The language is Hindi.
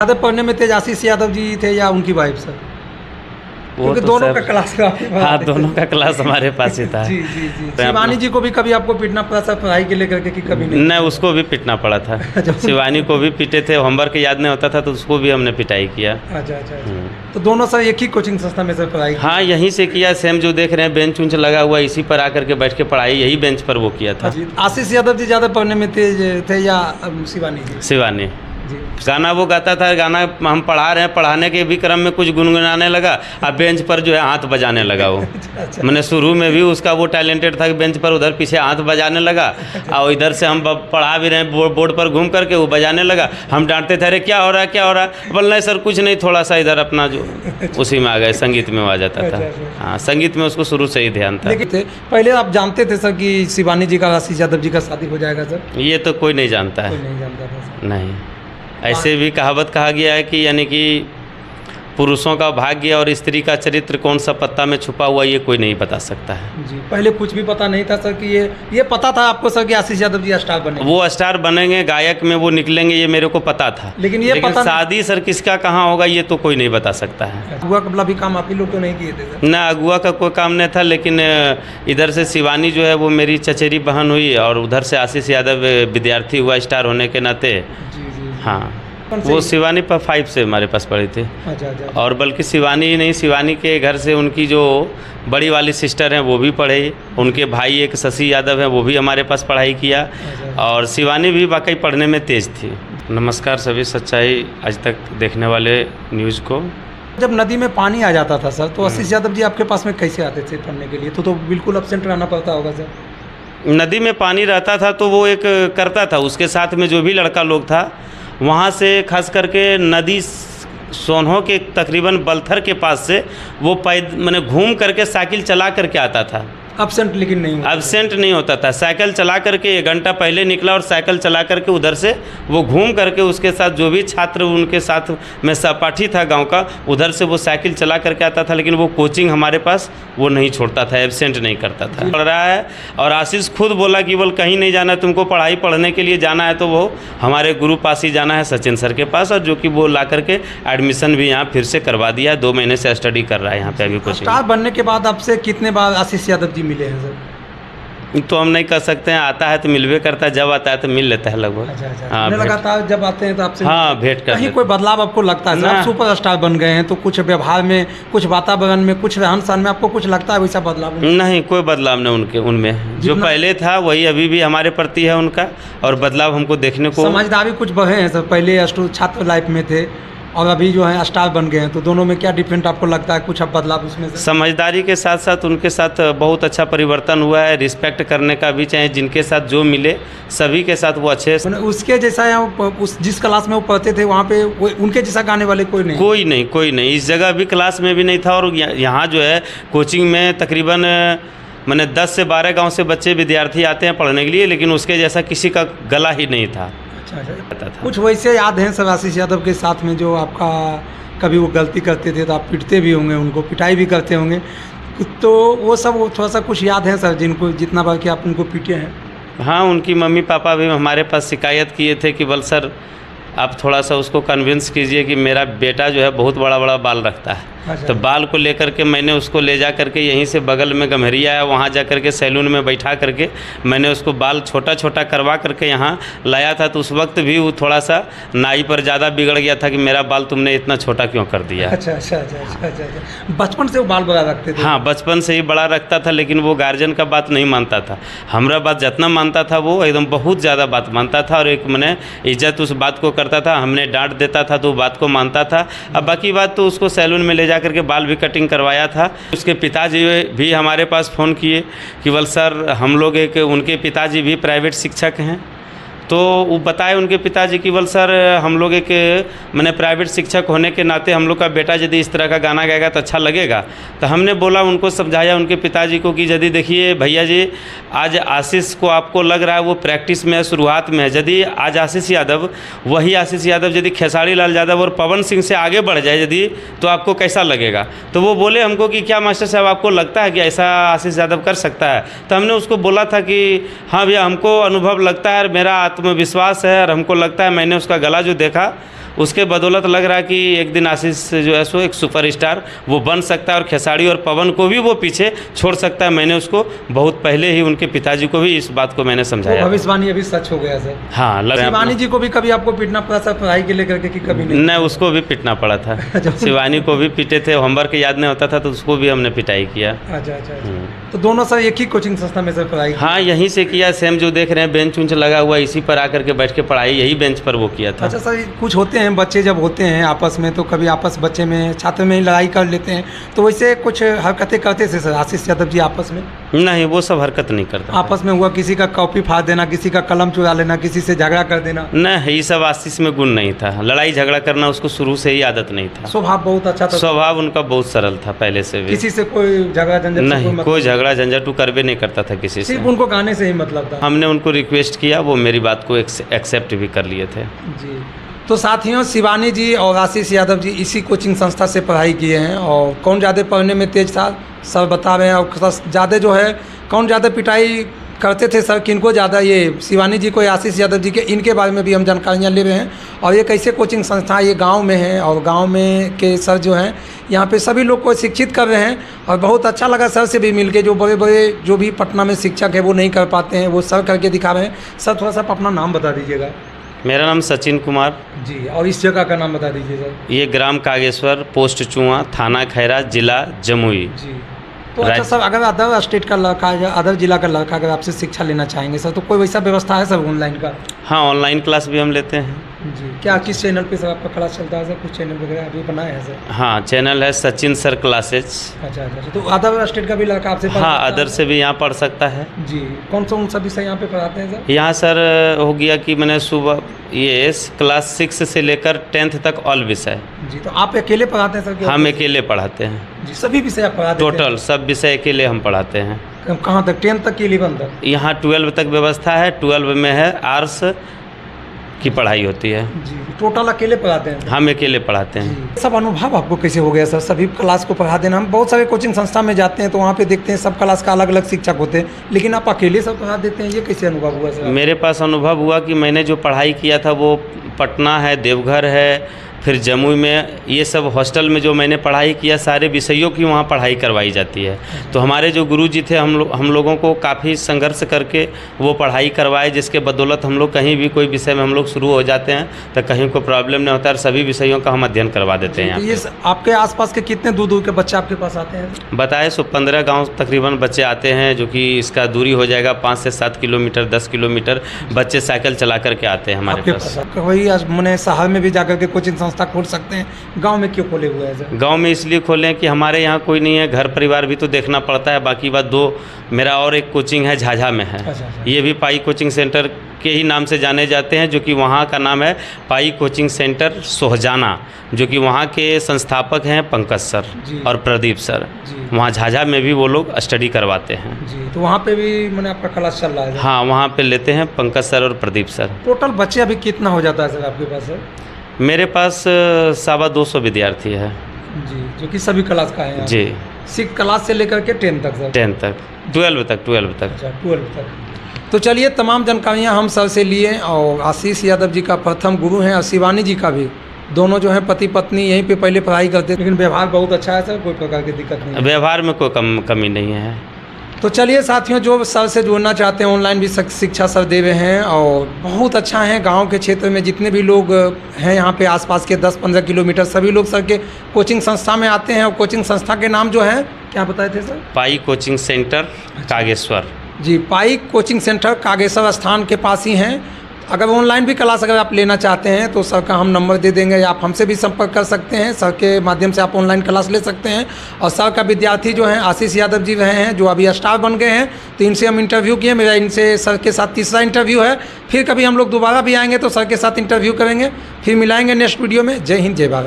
ज़्यादा पढ़ने में तेज आशीष यादव जी थे या उनकी वाइफ सर? वो क्योंकि तो दोनों सर, का क्लास हाँ दोनों का क्लास हमारे पास ही था। जी जी जी। शिवानी जी को भी कभी आपको पीटना पड़ा सर पढ़ाई के लेकर के कि कभी नहीं? नहीं, उसको भी पिटना पड़ा था। शिवानी को भी पीटे थे, होमवर्क याद नहीं होता था तो उसको भी हमने पिटाई किया। अच्छा अच्छा अच्छा। तो दोनों सर एक ही कोचिंग संस्था में सर पढ़ाई की? हाँ, यहीं से किया। सेम जो देख रहे हैं बेंच उंच लगा हुआ, इसी पर आकर के बैठ के पढ़ाई यही बेंच पर वो किया था। आशीष यादव जी ज़्यादा पढ़ने में तेज थे या शिवानी जी? शिवानी जी। गाना वो गाता था, गाना हम पढ़ा रहे हैं, पढ़ाने के भी क्रम में कुछ गुनगुनाने लगा, अब बेंच पर जो है हाथ बजाने लगा वो। अच्छा। मैंने शुरू में भी उसका वो टैलेंटेड था कि बेंच पर उधर पीछे हाथ बजाने लगा, और इधर से हम पढ़ा भी रहे हैं बोर्ड पर घूम करके वो बजाने लगा। हम डांटते थे, अरे क्या हो रहा है क्या हो रहा है? बोल नहीं सर कुछ नहीं, थोड़ा सा इधर अपना जो उसी में आ गए, संगीत में आ जाता था। हाँ, संगीत में उसको शुरू से ही ध्यान था। लेकिन पहले आप जानते थे सर कि शिवानी जी का आशीष यादव जी का शादी हो जाएगा सर? ये तो कोई नहीं जानता कोई है। नहीं जानता था सर। नहीं, ऐसे भी कहावत कहा गया है कि यानी कि पुरुषों का भाग्य और स्त्री का चरित्र कौन सा पत्ता में छुपा हुआ, ये कोई नहीं बता सकता है। जी, पहले कुछ भी पता नहीं था सर कि ये पता था आपको सर कि आशीष यादव जी स्टार बनेंगे? वो स्टार बनेंगे, गायक में वो निकलेंगे, ये मेरे को पता था। लेकिन पता शादी सर किसका कहाँ होगा ये तो कोई नहीं बता सकता है। अगुआ कबला भी काम आप ही लोग तो नहीं किए थे सर? ना, अगुआ का कोई काम नहीं था, लेकिन इधर से शिवानी जो है वो मेरी चचेरी बहन हुई, और उधर से आशीष यादव विद्यार्थी हुआ स्टार होने के नाते। जी जी। हाँ, वो शिवानी पर 5 से हमारे पास पढ़ी थी। अच्छा अच्छा। और बल्कि शिवानी ही नहीं, शिवानी के घर से उनकी जो बड़ी वाली सिस्टर हैं वो भी पढ़े, उनके भाई एक शशि यादव हैं वो भी हमारे पास पढ़ाई किया, और शिवानी भी वाकई पढ़ने में तेज़ थी। नमस्कार सभी सच्चाई आज तक देखने वाले न्यूज़ को। जब नदी में पानी आ जाता था सर तो आशीष यादव जी आपके पास में कैसे आते थे पढ़ने के लिए? तो बिल्कुल एब्सेंट रहना पड़ता होगा सर? नदी में पानी रहता था तो वो एक करता था, उसके साथ में जो भी लड़का लोग था वहाँ से खास करके नदी सोनहो के तकरीबन बलथर के पास से वो मैंने घूम करके साइकिल चला करके आता था। एब्सेंट लेकिन नहीं होता? एब्सेंट नहीं होता था, साइकिल चला करके 1 घंटा पहले निकला और साइकिल चला करके उधर से वो घूम करके उसके साथ जो भी छात्र उनके साथ में सहपाठी था गांव का, उधर से वो साइकिल चला करके आता था। लेकिन वो कोचिंग हमारे पास वो नहीं छोड़ता था, एब्सेंट नहीं करता था। पढ़ रहा है, और आशीष खुद बोला कि बोल कहीं नहीं जाना, तुमको पढ़ाई पढ़ने के लिए जाना है तो वो हमारे गुरु पास ही जाना है, सचिन सर के पास, और जो कि वो ला करके एडमिशन भी यहाँ फिर से करवा दिया है। 2 महीने से स्टडी कर रहा है यहाँ पे अभी कोचिंग। स्टार बनने के बाद आपसे कितने बार आशीष यादव जी मिले हैं सर? तो हम नहीं कह सकते हैं, आता है तो मिलवे करता है, जब आता है तो मिल लेता है लगभग। अच्छा अच्छा। हाँ, मुझे लगा था जब आते हैं तो आपसे हाँ भेंट कर कहीं कोई बदलाव आपको लगता है सर? आप सुपर स्टार बन गए हैं तो कुछ व्यवहार में, कुछ वातावरण में, कुछ रहन सहन में आपको कुछ लगता है वैसा बदलाव? नहीं, कोई बदलाव नहीं उनमें जो पहले था वही अभी भी हमारे प्रति है उनका, और बदलाव हमको देखने को। समझदारी कुछ बढ़े हैं सर? पहले छात्र लाइफ में थे और अभी जो है स्टार बन गए हैं, तो दोनों में क्या डिफरेंट आपको लगता है? कुछ अब बदलाव उसमें से? समझदारी के साथ साथ उनके साथ बहुत अच्छा परिवर्तन हुआ है, रिस्पेक्ट करने का भी, चाहे जिनके साथ जो मिले सभी के साथ वो अच्छे। उसके जैसा उस जिस क्लास में वो पढ़ते थे वहाँ पे उनके जैसा गाने वाले कोई नहीं? इस जगह भी क्लास में भी नहीं था, और यहाँ जो है कोचिंग में तकरीबन मैंने 10 से 12 गाँव से बच्चे विद्यार्थी आते हैं पढ़ने के लिए, लेकिन उसके जैसा किसी का गला ही नहीं था। अच्छा। कुछ वैसे याद हैं सर आशीष यादव के साथ में जो आपका कभी वो गलती करते थे तो आप पिटते भी होंगे, उनको पिटाई भी करते होंगे, तो वो सब थोड़ा सा कुछ याद है सर जिनको जितना बार कि आप उनको पीटे हैं? हाँ, उनकी मम्मी पापा भी हमारे पास शिकायत किए थे कि बल सर आप थोड़ा सा उसको कन्विंस कीजिए कि मेरा बेटा जो है बहुत बड़ा बड़ा बाल रखता है। अच्छा। तो बाल को लेकर के मैंने उसको ले जा करके यहीं से बगल में गम्हरिया है, वहाँ जा करके सैलून में बैठा करके मैंने उसको बाल छोटा छोटा करवा करके यहाँ लाया था। तो उस वक्त भी वो थोड़ा सा नाई पर ज़्यादा बिगड़ गया था कि मेरा बाल तुमने इतना छोटा क्यों कर दिया। अच्छा अच्छा अच्छा अच्छा अच्छा। बचपन से वो बाल बड़ा रखते थे? हाँ, बचपन से ही बड़ा रखता था, लेकिन वो गार्जियन का बात नहीं मानता था। हमारा बात जितना मानता था वो एकदम बहुत ज़्यादा बात मानता था, और एक मैंने इज्जत उस बात को करता था। हमने डांट देता था तो बात को मानता था। अब बाकी बात तो उसको सैलून में ले जा करके बाल भी कटिंग करवाया था। उसके पिताजी भी हमारे पास फ़ोन किए कि बोल सर हम लोग उनके पिताजी भी प्राइवेट शिक्षक हैं, तो वो बताए उनके पिताजी की बोल सर हम लोग मैंने प्राइवेट शिक्षक होने के नाते हम लोग का बेटा यदि इस तरह का गाना गाएगा तो अच्छा लगेगा। तो हमने बोला, उनको समझाया उनके पिताजी को कि यदि देखिए भैया जी, आज आशीष को आपको लग रहा है वो प्रैक्टिस में है, शुरुआत में है, यदि आज आशीष यादव वही आशीष यादव यदि खेसारी लाल यादव और पवन सिंह से आगे बढ़ जाए यदि, तो आपको कैसा लगेगा? तो वो बोले हमको कि क्या मास्टर साहब आपको लगता है कि ऐसा आशीष यादव कर सकता है? तो हमने उसको बोला था कि हाँ भैया हमको अनुभव लगता है, मेरा आत्मविश्वास है, और हमको लगता है मैंने उसका गला जो देखा उसके बदौलत लग रहा कि एक दिन आशीष जो है सो एक सुपरस्टार वो बन सकता है और खेसारी और पवन को भी वो पीछे छोड़ सकता है। मैंने उसको बहुत पहले ही उनके पिताजी को भी इस बात को मैंने समझाया। भविष्यवाणी अभी सच हो गया सर। हाँ, शिवानी जी को भी कभी आपको पीटना पड़ा सर पढ़ाई के लेकर के कि कभी नहीं? उसको भी पीटना पड़ा था। शिवानी को भी पीटे थे, होमवर्क याद नहीं होता था तो उसको भी हमने पिटाई किया। अच्छा। तो दोनों सर एक ही कोचिंग संस्था में सर पढ़ाई? हाँ, यहीं से किया। सेम जो देख रहे हैं बेंच उंच लगा हुआ, इसी पर आकर के बैठ के पढ़ाई यही बेंच पर वो किया था। अच्छा सर, कुछ होते हैं बच्चे जब होते हैं आपस में तो कभी आपस बच्चे में छात्र में ही लड़ाई कर लेते हैं, तो वैसे कुछ हरकतें करते थे सर आशीष यादव जी आपस में? नहीं, वो सब हरकत नहीं करता। आपस में हुआ किसी का कॉपी फाड़ देना, किसी का कलम चुरा लेना, किसी से झगड़ा कर देना? नहीं, ये सब आशीष में गुण नहीं था। लड़ाई झगड़ा करना उसको शुरू से ही आदत नहीं था। स्वभाव बहुत अच्छा था? स्वभाव उनका बहुत सरल था पहले से भी। किसी से कोई झगड़ा झंझट नहीं, कोई झगड़ा झंझट करवे नहीं करता था किसी से। सिर्फ उनको गाने से ही मतलब था? हमने उनको रिक्वेस्ट किया, वो मेरी बात को एक्सेप्ट भी कर लिए थे। जी। तो साथियों, शिवानी जी और आशीष यादव जी इसी कोचिंग संस्था से पढ़ाई किए हैं। और कौन ज़्यादा पढ़ने में तेज था सर बता रहे हैं, और ज़्यादा जो है कौन ज़्यादा पिटाई करते थे सर, किनको ज़्यादा, ये शिवानी जी को या आशीष यादव जी के, इनके बारे में भी हम जानकारियाँ ले रहे हैं। और ये कैसे कोचिंग संस्था ये गांव में है, और गांव में के सर जो हैं यहाँ पे सभी लोग को शिक्षित कर रहे हैं। और बहुत अच्छा लगा सर से भी मिलके, जो बड़े बड़े जो भी पटना में शिक्षक है वो नहीं कर पाते हैं, वो सर करके दिखा रहे हैं। सर थोड़ा सा अपना नाम बता दीजिएगा। मेरा नाम सचिन कुमार जी, और इस जगह का नाम बता दीजिए सर। ये ग्राम कागेश्वर, पोस्ट चुआ, थाना खैरा, जिला जमुई। जी। तो अच्छा सर, अगर अदर स्टेट का लड़का या अदर जिला का लड़का अगर आपसे शिक्षा लेना चाहेंगे सर, तो कोई वैसा व्यवस्था है सर ऑनलाइन का? हाँ, ऑनलाइन क्लास भी हम लेते हैं। जी। क्या किस चैनल पे सर आपका क्लास चलता है सर? कुछ चैनल वगैरह अभी बनाए हैं सर? हाँ, चैनल है सचिन सर क्लासेज। अच्छा। तो अदर स्टेट का भी लड़का आपसे पढ़? हाँ, अदर से भी यहाँ पढ़ सकता है। जी। कौन सा विषय यहाँ पे पढ़ाते हैं सर? यहाँ सर हो गया कि मैंने सुबह ये क्लास 6 से लेकर 10th तक ऑल विषय। जी। तो आप अकेले पढ़ाते हैं सर? हम अकेले पढ़ाते हैं जी। सभी विषय आप पढ़ाते हैं? टोटल सब विषय अकेले हम पढ़ाते हैं। कहाँ तक? 10 तक कि 11 तक? यहाँ 12 तक व्यवस्था है। 12 में है आर्ट्स की पढ़ाई होती है। जी। टोटल अकेले पढ़ाते हैं? हम अकेले पढ़ाते हैं। सब अनुभव आपको कैसे हो गया सर सभी क्लास को पढ़ा देना? हम बहुत सारे कोचिंग संस्था में जाते हैं तो वहाँ पे देखते हैं सब क्लास का अलग अलग शिक्षक होते हैं, लेकिन आप अकेले सब पढ़ा देते हैं, ये कैसे अनुभव हुआ सर? मेरे पास अनुभव हुआ कि मैंने जो पढ़ाई किया था वो पटना है, देवघर है, फिर जमुई में, ये सब हॉस्टल में जो मैंने पढ़ाई किया सारे विषयों की वहाँ पढ़ाई करवाई जाती है। तो हमारे जो गुरुजी थे हम लोगों को काफ़ी संघर्ष करके वो पढ़ाई करवाए, जिसके बदौलत हम लोग कहीं भी कोई विषय में हम लोग शुरू हो जाते हैं तो कहीं को प्रॉब्लम नहीं होता है और सभी विषयों का हम अध्ययन करवा देते हैं। तो ये आपके आसपास के कितने दूर के बच्चे आपके पास आते हैं? बताए 15 गाँव तकरीबन बच्चे आते हैं, जो कि इसका दूरी हो जाएगा 5 से 7 किलोमीटर, 10 किलोमीटर बच्चे साइकिल चला करके आते हैं हमारे पास। वही मैंने शहर में भी जाकर के कोचिंग संस्था खोल सकते हैं, गांव में क्यों खोले हुए हैं सर? गांव में इसलिए खोलें कि हमारे यहाँ कोई नहीं है, घर परिवार भी तो देखना पड़ता है। बाकी बात दो, मेरा और एक कोचिंग है झाझा में है। अच्छा। ये भी पाई कोचिंग सेंटर के ही नाम से जाने जाते हैं, जो कि वहाँ का नाम है पाई कोचिंग सेंटर सोहजाना, जो कि वहाँ के संस्थापक हैं पंकज सर और प्रदीप सर। वहाँ झाझा में भी वो लोग स्टडी करवाते हैं। जी। तो वहाँ पे भी मैंने आपका क्लास चल रहा है? हाँ, वहाँ पे लेते हैं पंकज सर और प्रदीप सर। टोटल बच्चे अभी कितना हो जाता है सर आपके पास सर? मेरे पास 250 विद्यार्थी है जी, जो कि सभी क्लास का है जी। 6 क्लास से लेकर के 10 तक सर? 10 तक, 12 तक। अच्छा, 12 तक। तो चलिए, तमाम जानकारियाँ हम सर से लिए, और आशीष यादव जी का प्रथम गुरु हैं और शिवानी जी का भी, दोनों जो हैं पति पत्नी यहीं पे पहले पढ़ाई करते, लेकिन व्यवहार बहुत अच्छा है सर, कोई प्रकार की दिक्कत नहीं? व्यवहार में कोई कमी नहीं है। तो चलिए साथियों, जो सर से जुड़ना चाहते हैं, ऑनलाइन भी शिक्षा सर दे रहे हैं और बहुत अच्छा है। गांव के क्षेत्र में जितने भी लोग हैं यहाँ पे आसपास के 10-15 किलोमीटर, सभी लोग सर के कोचिंग संस्था में आते हैं। और कोचिंग संस्था के नाम जो है क्या बताए थे सर? पाई कोचिंग सेंटर कागेश्वर। जी, पाई कोचिंग सेंटर कागेश्वर स्थान के पास ही हैं। अगर ऑनलाइन भी क्लास अगर आप लेना चाहते हैं तो सर का हम नंबर दे देंगे, या आप हमसे भी संपर्क कर सकते हैं। सर के माध्यम से आप ऑनलाइन क्लास ले सकते हैं। और सर का विद्यार्थी जो हैं आशीष यादव जी रहे हैं, जो अभी स्टार बन गए हैं, तो इनसे हम इंटरव्यू किए। मेरा इनसे सर के साथ तीसरा इंटरव्यू है। फिर कभी हम लोग दोबारा भी आएंगे तो सर के साथ इंटरव्यू करेंगे। फिर मिलाएंगे नेक्स्ट वीडियो में। जय हिंद, जय भारत।